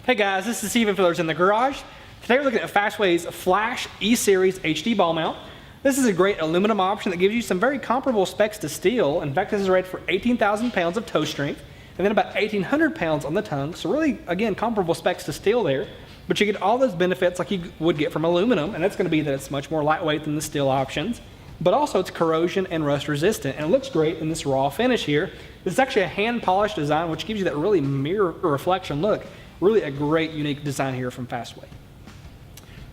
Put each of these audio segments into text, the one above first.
Hey guys, this is Stephen Fillers in the garage. Today we're looking at Fastway's Flash E-Series HD ball mount. This is a great aluminum option that gives you some very comparable specs to steel. In fact, this is rated for 18,000 pounds of toe strength and then about 1,800 pounds on the tongue. So really, again, comparable specs to steel there. But you get all those benefits like you would get from aluminum, and that's going to be that it's much more lightweight than the steel options. But also it's corrosion and rust resistant, and it looks great in this raw finish here. This is actually a hand polished design, which gives you that really mirror or reflection look. Really a great, unique design here from Fastway.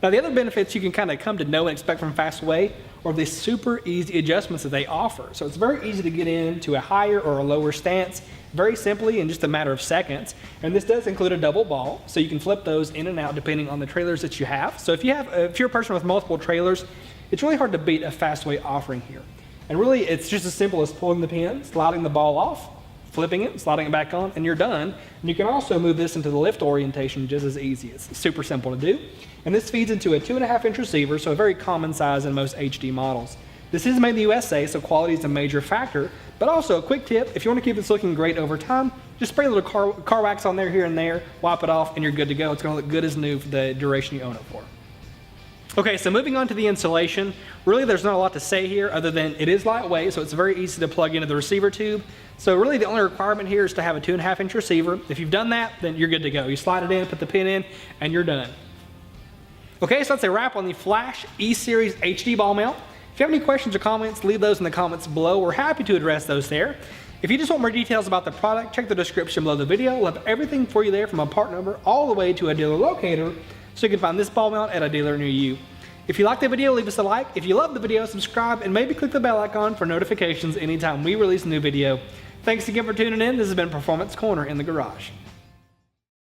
Now the other benefits you can kind of come to know and expect from Fastway are the super easy adjustments that they offer. So it's very easy to get into a higher or a lower stance very simply in just a matter of seconds. And this does include a double ball, so you can flip those in and out depending on the trailers that you have. So if you're a person with multiple trailers, it's really hard to beat a Fastway offering here. And really it's just as simple as pulling the pin, sliding the ball off, flipping it, sliding it back on, and you're done. And you can also move this into the lift orientation just as easy. It's super simple to do. And this feeds into a 2.5-inch receiver, so a very common size in most HD models. This is made in the USA, so quality is a major factor. But also a quick tip, if you want to keep this looking great over time, just spray a little car wax on there here and there, wipe it off, and you're good to go. It's going to look good as new for the duration you own it for. Okay, so moving on to the insulation, really there's not a lot to say here other than it is lightweight, so it's very easy to plug into the receiver tube. So really the only requirement here is to have a 2.5-inch receiver. If you've done that, then you're good to go. You slide it in, put the pin in, and you're done. Okay, so that's a wrap on the Flash E-Series HD ball mount. If you have any questions or comments, leave those in the comments below. We're happy to address those there. If you just want more details about the product, check the description below the video. We'll have everything for you there from a part number all the way to a dealer locator, so you can find this ball mount at a dealer near you. If you liked the video, leave us a like. If you loved the video, subscribe and maybe click the bell icon for notifications anytime we release a new video. Thanks again for tuning in. This has been Performance Corner in the Garage.